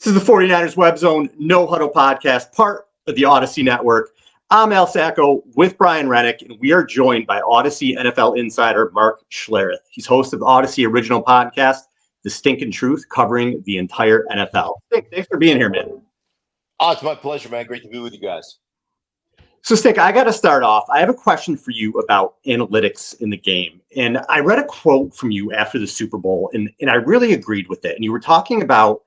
This is the 49ers Web Zone No Huddle podcast, part of the Odyssey Network. I'm Al Sacco with Brian Rennick, and we are joined by Odyssey NFL insider Mark Schlereth. He's host of the Odyssey original podcast, The Stinkin' Truth, covering the entire NFL. Thanks for being here, man. Oh, it's my pleasure, man. Great to be with you guys. So, Stick, I got to start off. I have a question for you about analytics in the game. And I read a quote from you after the Super Bowl, and I really agreed with it. And you were talking about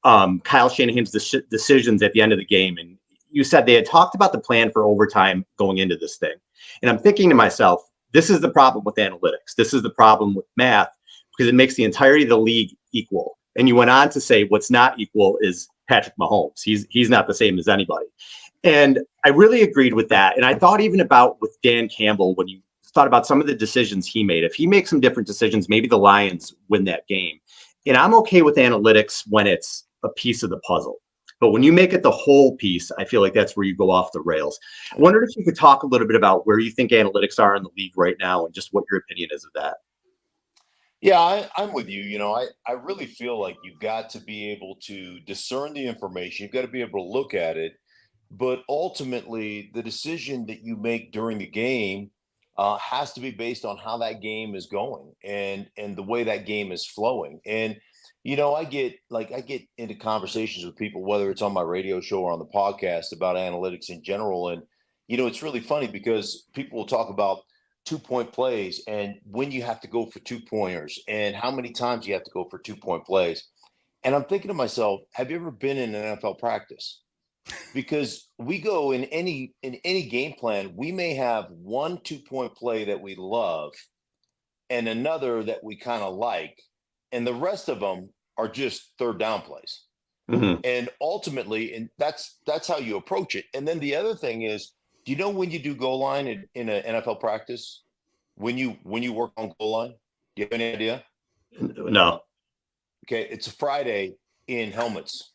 Kyle Shanahan's decisions at the end of the game. And you said they had talked about the plan for overtime going into this thing. And I'm thinking to myself, this is the problem with analytics. This is the problem with math, because it makes the entirety of the league equal. And you went on to say what's not equal is Patrick Mahomes. He's not the same as anybody. And I really agreed with that. And I thought even about with Dan Campbell, when you thought about some of the decisions he made, if he makes some different decisions, maybe the Lions win that game. And I'm okay with analytics when it's a piece of the puzzle. But when you make it the whole piece, I feel like that's where you go off the rails. I wondered if you could talk a little bit about where you think analytics are in the league right now and just what your opinion is of that. Yeah, I'm with you. I really feel like you've got to be able to discern the information. You've got to be able to look at it. But ultimately, the decision that you make during the game has to be based on how that game is going and the way that game is flowing. And I get into conversations with people, whether it's on my radio show or on the podcast, about analytics in general. And it's really funny because people will talk about 2-point plays and when you have to go for 2-pointers and how many times you have to go for 2-point plays. And I'm thinking to myself, have you ever been in an NFL practice? Because we go in any game plan, we may have one 2-point play that we love and another that we kind of like, and the rest of them are just third down plays. Mm-hmm. And ultimately, and that's how you approach it. And then the other thing is, do you know when you do goal line in an NFL practice? When you work on goal line? Do you have any idea? No. Okay, it's a Friday in helmets.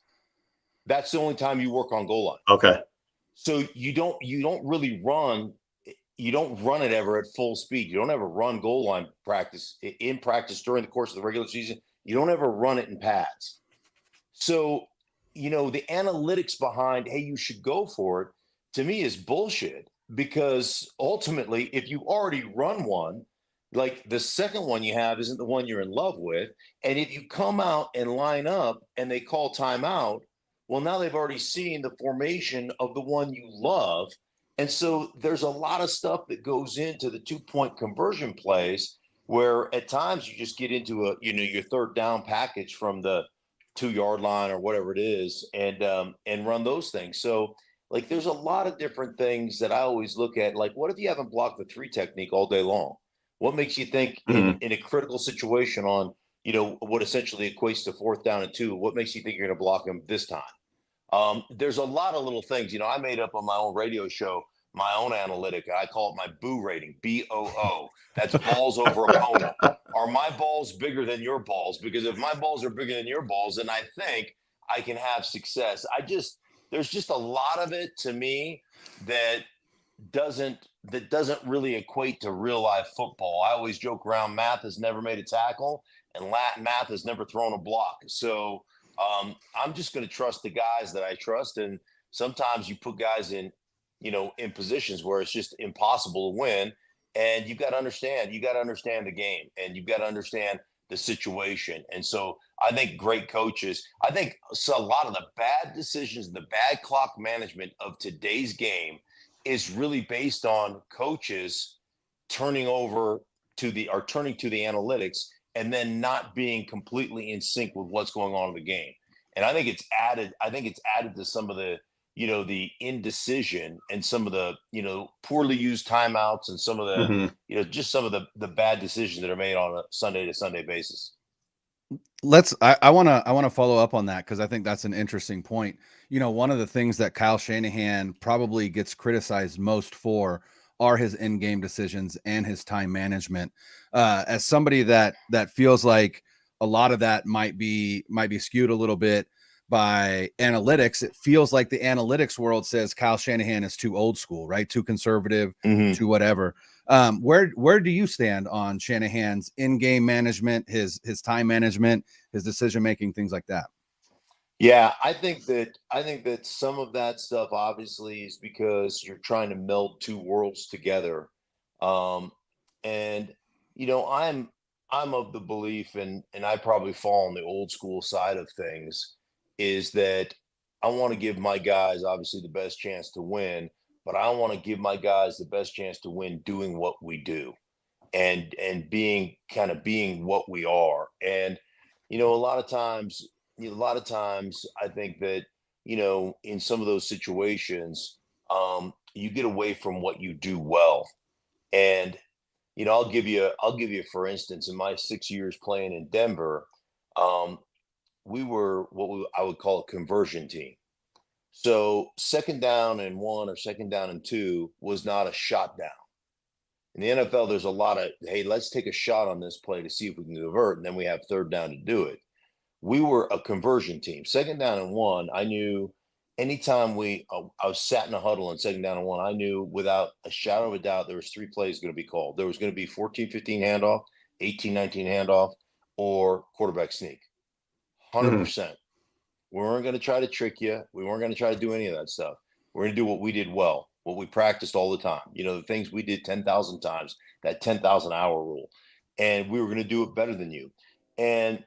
That's the only time you work on goal line. Okay. So you don't really run. You don't run it ever at full speed. You don't ever run goal line practice in practice during the course of the regular season. You don't ever run it in pads. So, the analytics behind, hey, you should go for it, to me is bullshit, because ultimately, if you already run one, like the second one you have isn't the one you're in love with. And if you come out and line up and they call timeout, well, now they've already seen the formation of the one you love. And so there's a lot of stuff that goes into the 2-point conversion plays where at times you just get into your third down package from the 2-yard line or whatever it is and run those things. So like there's a lot of different things that I always look at. Like, what if you haven't blocked the 3 technique all day long? What makes you think in a critical situation on what essentially equates to 4th down and 2, what makes you think you're going to block them this time? There's a lot of little things. I made up on my own radio show my own analytic. I call it my boo rating, BOO. That's balls over opponent. Are my balls bigger than your balls? Because if my balls are bigger than your balls, then I think I can have success. There's just a lot of it to me that doesn't really equate to real life football. I always joke around, math has never made a tackle and math has never thrown a block. So I'm just going to trust the guys that I trust. And sometimes you put guys in positions where it's just impossible to win. And you've got to understand the game, and you've got to understand the situation. And so I think great coaches, a lot of the bad decisions, the bad clock management of today's game is really based on coaches turning to the analytics and then not being completely in sync with what's going on in the game. And I think it's added to some of the, the indecision and some of the, poorly used timeouts and some of the, just some of the bad decisions that are made on a Sunday to Sunday basis. I want to follow up on that, because I think that's an interesting point. One of the things that Kyle Shanahan probably gets criticized most for are his in-game decisions and his time management. As somebody that feels like a lot of that might be skewed a little bit by analytics, it feels like the analytics world says Kyle Shanahan is too old school, right? Too conservative, too whatever. Where do you stand on Shanahan's in-game management, his time management, his decision-making, things like that? Yeah, I think that some of that stuff obviously is because you're trying to meld two worlds together. Um, and I'm of the belief, and I probably fall on the old school side of things, is that I want to give my guys obviously the best chance to win, but I want to give my guys the best chance to win doing what we do and being what we are. And a lot of times I think that in some of those situations, you get away from what you do well. And I'll give you for instance, in my 6 years playing in Denver, um, we were I would call a conversion team. So second down and one or second down and two was not a shot down. In the NFL, there's a lot of, hey, let's take a shot on this play to see if we can convert, and then we have third down to do it. We were a conversion team. Second down and one, I knew anytime I was sat in a huddle and second down and one, I knew without a shadow of a doubt there was three plays going to be called. There was going to be 14-15 handoff, 18-19 handoff, or quarterback sneak. Mhm. 100%. We weren't going to try to trick you. We weren't going to try to do any of that stuff. We're going to do what we did well, what we practiced all the time. The things we did 10,000 times, that 10,000 hour rule. And we were going to do it better than you. And,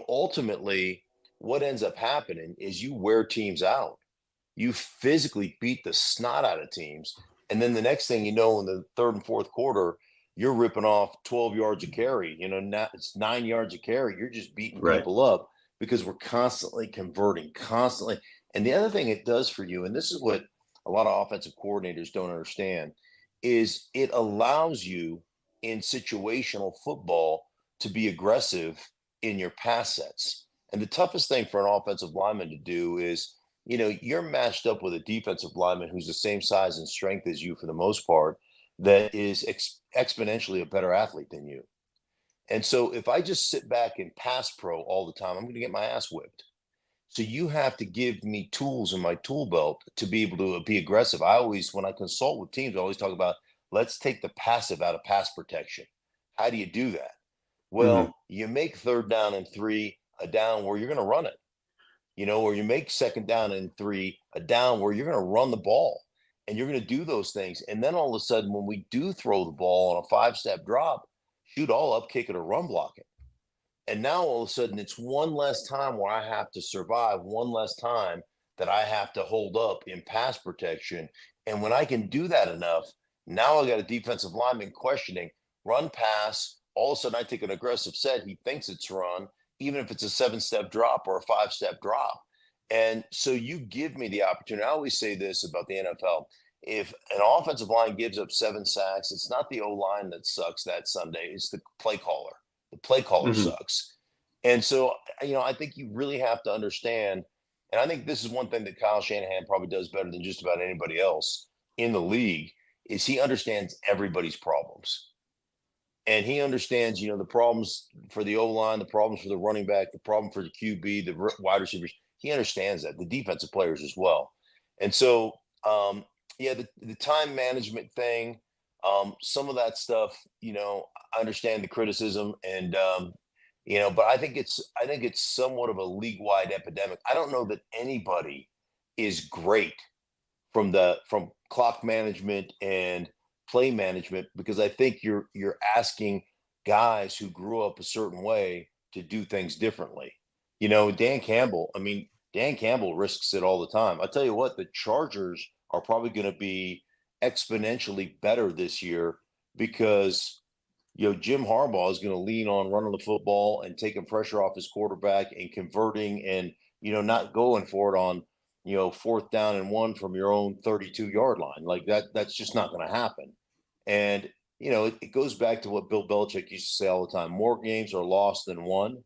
ultimately, what ends up happening is you wear teams out. You physically beat the snot out of teams. And then the next thing you know, in the third and fourth quarter, you're ripping off 12 yards a carry. It's 9 yards a carry. You're just beating Right. people up because we're constantly converting, constantly. And the other thing it does for you, and this is what a lot of offensive coordinators don't understand, is it allows you in situational football to be aggressive in your pass sets. And the toughest thing for an offensive lineman to do is, you're matched up with a defensive lineman who's the same size and strength as you for the most part, that is exponentially a better athlete than you. And so if I just sit back and pass pro all the time, I'm going to get my ass whipped. So you have to give me tools in my tool belt to be able to be aggressive. When I consult with teams, I always talk about, let's take the passive out of pass protection. How do you do that? Mhm. Well, you make third down and three a down where you're going to run it, or you make second down and three a down where you're going to run the ball and you're going to do those things. And then all of a sudden, when we do throw the ball on a 5-step drop, shoot all up, kick it, or run block it. And now all of a sudden, it's one less time where I have to survive, one less time that I have to hold up in pass protection. And when I can do that enough, now I got a defensive lineman questioning run pass. All of a sudden, I take an aggressive set. He thinks it's run, even if it's a 7-step drop or a 5-step drop. And so you give me the opportunity. I always say this about the NFL. If an offensive line gives up 7 sacks, it's not the O line that sucks that Sunday, it's the play caller. The play caller Mhm. sucks. And so, I think you really have to understand, and I think this is one thing that Kyle Shanahan probably does better than just about anybody else in the league, is he understands everybody's problems. And he understands, the problems for the O line, the problems for the running back, the problem for the QB, the wide receivers. He understands that, the defensive players as well. And so, yeah, the time management thing, some of that stuff, I understand the criticism, and but I think it's somewhat of a league wide epidemic. I don't know that anybody is great from clock management and play management, because I think you're asking guys who grew up a certain way to do things differently. Dan Campbell, I mean, Dan Campbell risks it all the time. I tell you what, the Chargers are probably going to be exponentially better this year because Jim Harbaugh is going to lean on running the football and taking pressure off his quarterback and converting and, not going for it on, fourth down and one from your own 32-yard line. Like that's just not going to happen. And, it goes back to what Bill Belichick used to say all the time: more games are lost than won.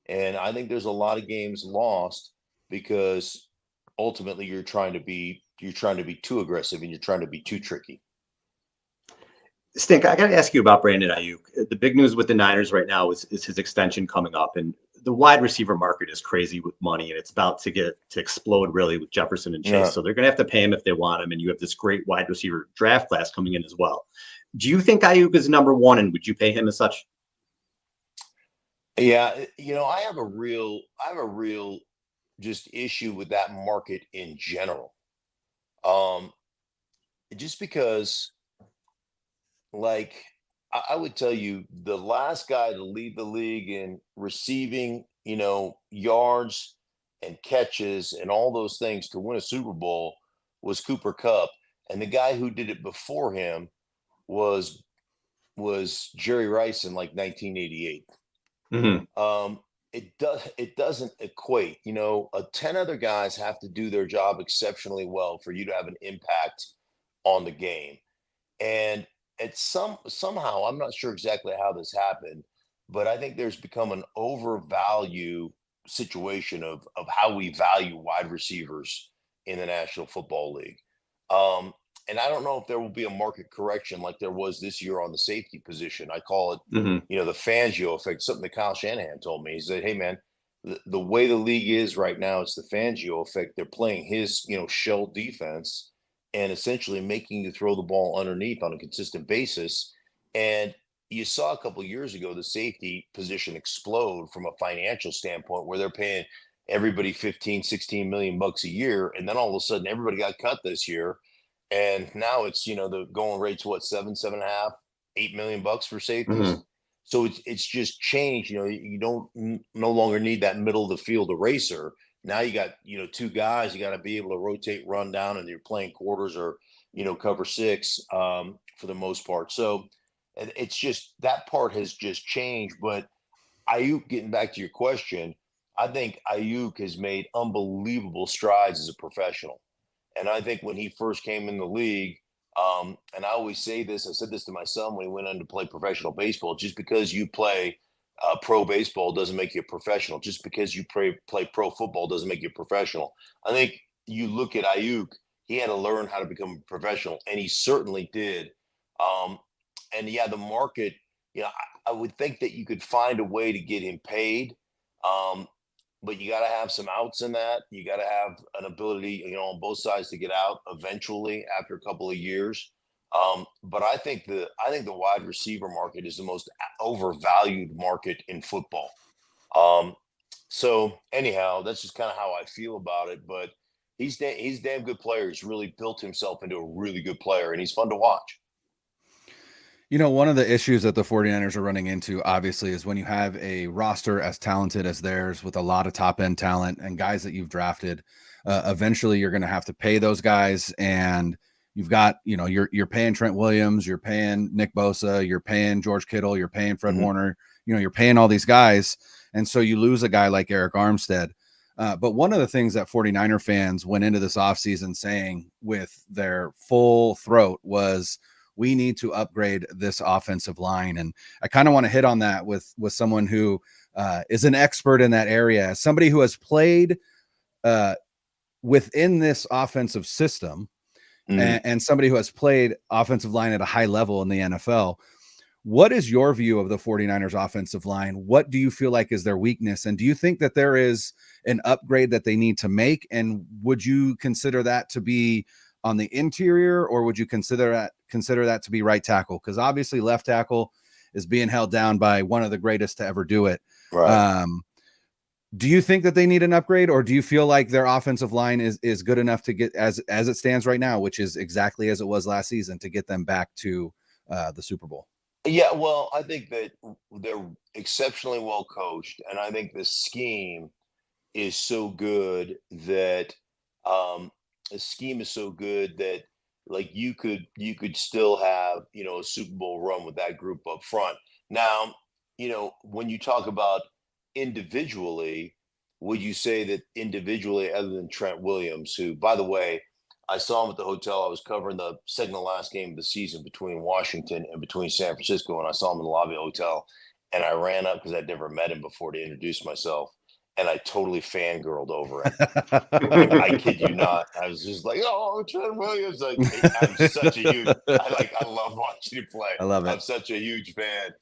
And I think there's a lot of games lost because ultimately you're trying to be too aggressive and you're trying to be too tricky. Stink, I got to ask you about Brandon Aiyuk. The big news with the Niners right now is his extension coming up, and the wide receiver market is crazy with money, and it's about to explode really with Jefferson and Chase. Yeah. So they're going to have to pay him if they want him, and you have this great wide receiver draft class coming in as well. Do you think Aiyuk is number one, and would you pay him as such? Yeah, I have a real just issue with that market in general. Um, just because, like, I would tell you, the last guy to lead the league in receiving, yards and catches and all those things to win a Super Bowl was Cooper Cup, and the guy who did it before him was Jerry Rice in like 1988. Mhm. It doesn't equate. 10 other guys have to do their job exceptionally well for you to have an impact on the game. And it's somehow, I'm not sure exactly how this happened, but I think there's become an overvalue situation of how we value wide receivers in the National Football League. Um, and I don't know if there will be a market correction like there was this year on the safety position. I call it, Mhm. the Fangio effect. Something that Kyle Shanahan told me. He said, "Hey, man, the way the league is right now, it's the Fangio effect. They're playing his, shell defense and essentially making you throw the ball underneath on a consistent basis." And you saw a couple of years ago the safety position explode from a financial standpoint where they're paying everybody 15, 16 million bucks a year. And then all of a sudden everybody got cut this year. And now it's, the going rate's what, 7.5, 8 million bucks for safeties. Mhm. So it's just changed. You don't no longer need that middle of the field eraser. Now you got, two guys, you got to be able to rotate, run down, and you're playing quarters or, cover six for the most part. So it's just that part has just changed. But Aiyuk, getting back to your question, I think Aiyuk has made unbelievable strides as a professional. And I think when he first came in the league, and I always say this, I said this to my son when he went on to play professional baseball, just because you play pro baseball doesn't make you a professional. Just because you play pro football doesn't make you a professional. I think you look at Aiyuk, he had to learn how to become a professional, and he certainly did. Um, and yeah, the market, I would think that you could find a way to get him paid. Um, but you got to have some outs in that. You got to have an ability, on both sides to get out eventually after a couple of years. But I think the wide receiver market is the most overvalued market in football. Um, so anyhow, that's just kind of how I feel about it. But he's a damn good player. He's really built himself into a really good player, and he's fun to watch. One of the issues that the 49ers are running into, obviously, is when you have a roster as talented as theirs with a lot of top end talent and guys that you've drafted, eventually you're going to have to pay those guys. And you've got, you're paying Trent Williams, you're paying Nick Bosa, you're paying George Kittle, you're paying Fred Warner, you're paying all these guys. And so you lose a guy like Eric Armstead. But one of the things that 49er fans went into this offseason saying with their full throat was, we need to upgrade this offensive line. And I kind of want to hit on that with someone who is an expert in that area, as somebody who has played within this offensive system and somebody who has played offensive line at a high level in the NFL. What is your view of the 49ers offensive line? What do you feel like is their weakness? And do you think that there is an upgrade that they need to make? And would you consider that to be on the interior, or would you consider that to be right tackle? Because obviously left tackle is being held down by one of the greatest to ever do it. Right. Do you think that they need an upgrade, or do you feel like their offensive line is good enough to get as it stands right now, which is exactly as it was last season, to get them back to the Super Bowl? Yeah, well, I think that they're exceptionally well coached, and I think the scheme is so good that um the scheme is so good that, like, you could still have, a Super Bowl run with that group up front. Now, when you talk about individually, would you say that individually, other than Trent Williams, who, by the way, I saw him at the hotel. I was covering the second to last game of the season between Washington and between San Francisco, and I saw him in the lobby of the hotel, and I ran up because I'd never met him before to introduce myself, and I totally fangirled over him. I kid you not. I was just like, "Oh, Trent Williams!" Like, I'm such a huge. I love watching him play. I love it. I'm such a huge fan,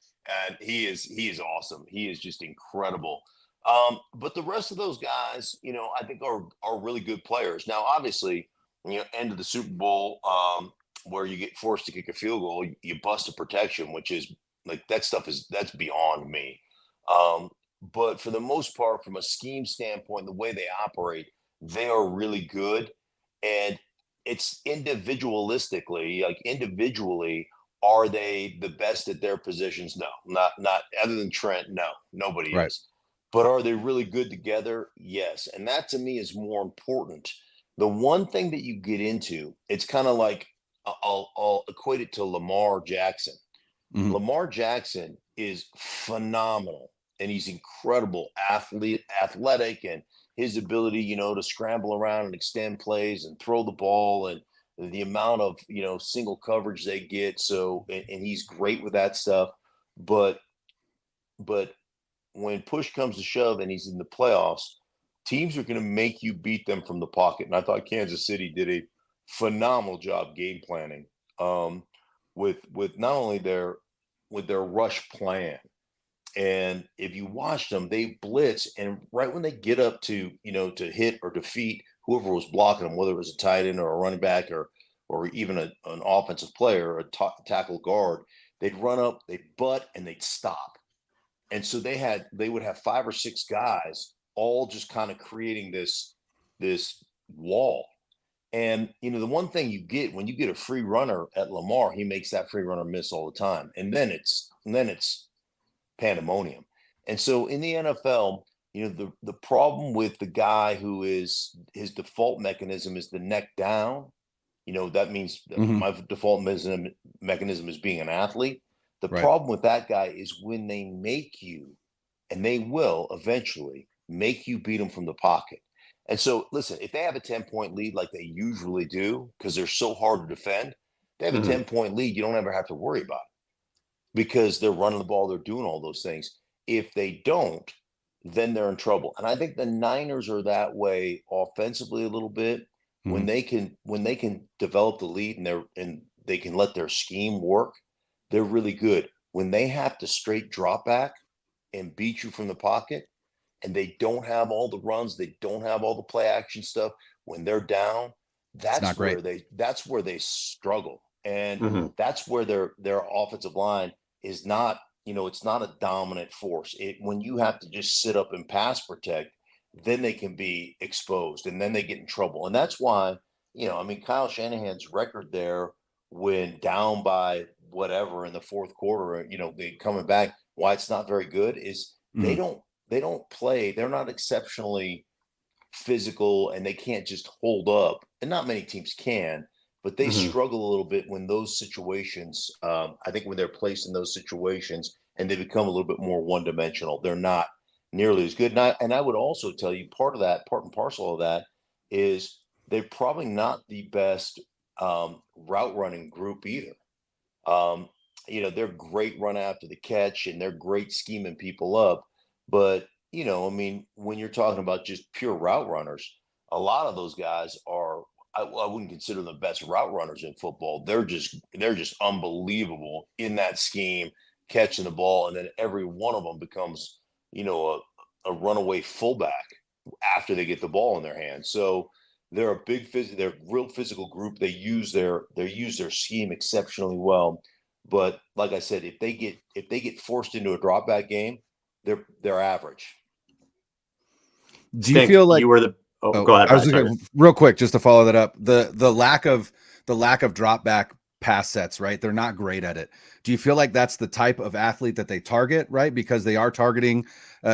and he is awesome. He is just incredible. But the rest of those guys, I think are really good players. Now, obviously, end of the Super Bowl, where you get forced to kick a field goal, you bust a protection, which is like, that's beyond me. Um, but for the most part, from a scheme standpoint, the way they operate, they are really good. And it's individualistically, like individually, are they the best at their positions? No, not other than Trent. No, nobody Right. is. But are they really good together? Yes. And that to me is more important. The one thing that you get into, it's kind of like I'll equate it to Lamar Jackson. Mhm. Lamar Jackson is phenomenal and he's incredible athletic, and his ability, to scramble around and extend plays and throw the ball, and the amount of, single coverage they get. So, and he's great with that stuff. But, but when push comes to shove and he's in the playoffs, teams are going to make you beat them from the pocket. And I thought Kansas City did a phenomenal job game planning, with not only their rush plan. And if you watch them, they blitz, and right when they get up to, to hit or defeat whoever was blocking them, whether it was a tight end or a running back or even an offensive player, a tackle guard, they'd run up, they'd butt, and they'd stop. And so they would have 5 or 6 guys all just kind of creating this wall. And the one thing you get when you get a free runner at Lamar, he makes that free runner miss all the time, and then it's pandemonium. And so in the NFL, the problem with the guy who is his default mechanism is the neck down. That means Mhm. my default mechanism is being an athlete. The Right. problem with that guy is when they make you, and they will eventually make you beat them from the pocket. And so, listen, if they have a 10-point lead like they usually do, because they're so hard to defend, they have a Mhm. 10-point lead, you don't ever have to worry about it because they're running the ball, they're doing all those things. If they don't, then they're in trouble. And I think the Niners are that way offensively a little bit when Mhm. they can develop the lead and they can let their scheme work. They're really good. When they have to straight drop back and beat you from the pocket, and they don't have all the runs, they don't have all the play action stuff. When they're down, It's not great. that's where they struggle, and Mhm. that's where their offensive line is not. It's not a dominant force. When you have to just sit up and pass protect, then they can be exposed, and then they get in trouble. And that's why, I mean, Kyle Shanahan's record there when down by whatever in the fourth quarter, they coming back. Why it's not very good is they Mhm. don't they don't play. They're not exceptionally physical, and they can't just hold up. And not many teams can, but they Mhm. struggle a little bit when those situations. I think when they're placed in those situations and they become a little bit more one dimensional, they're not nearly as good. And I would also tell you part of that, part and parcel of that, is they're probably not the best route running group either. Um, they're great run after the catch and they're great scheming people up. But, I mean, when you're talking about just pure route runners, a lot of those guys are, I wouldn't consider them the best route runners in football. They're just unbelievable in that scheme, catching the ball. And then every one of them becomes, a runaway fullback after they get the ball in their hands. So, they're a real physical group. They use their scheme exceptionally well. But like I said, if they get forced into a drop back game, they're average. Do you Stink, feel like you were the. Oh, Oh, go ahead, I was Brian. just Sorry. gonna real quick just to follow that up. The lack of drop back pass sets, right? They're not great at it. Do you feel like that's the type of athlete that they target, right? Because they are targeting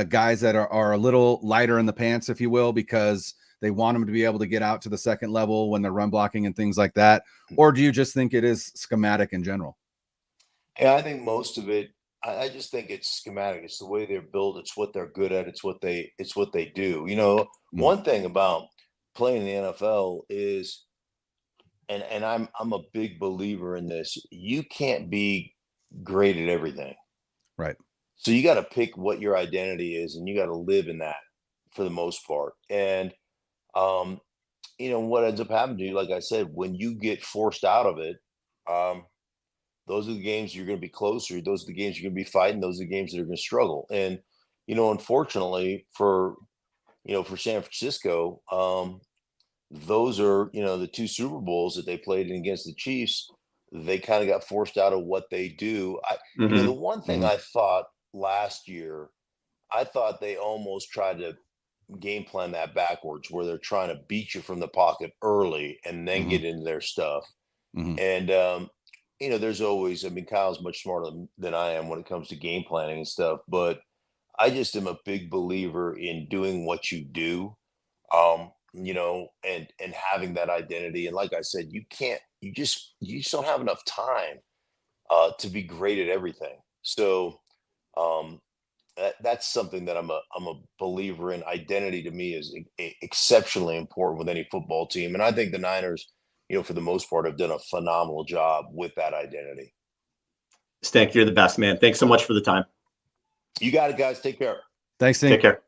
guys that are a little lighter in the pants, if you will, because they want them to be able to get out to the second level when they're run blocking and things like that. Or do you just think it is schematic in general? Yeah, I think most of it. I just think it's schematic. It's the way they're built. It's what they're good at. It's what they do. Mm, One thing about playing in the NFL is, and I'm a big believer in this. You can't be great at everything. right. So you got to pick what your identity is, and you got to live in that for the most part. And um, what ends up happening to you, like I said, when you get forced out of it, um, those are the games you're going to be closer. Those are the games you're going to be fighting. Those are the games that are going to struggle. And unfortunately for San Francisco, those are the two Super Bowls that they played in against the Chiefs. They kind of got forced out of what they do. The Mhm. one thing Mhm. I thought last year, I thought they almost tried to game plan that backwards, where they're trying to beat you from the pocket early and then Mhm. get into their stuff. Mhm. And there's always, I mean, Kyle's much smarter than I am when it comes to game planning and stuff, but I just am a big believer in doing what you do, and having that identity. And like I said, you just don't have enough time to be great at everything. So um, that's something that I'm a believer in. Identity to me is exceptionally important with any football team, and I think the Niners, for the most part, have done a phenomenal job with that identity. Stank, you're the best, man. Thanks so much for the time. You got it, guys. Take care. Thanks, Take Stink. care.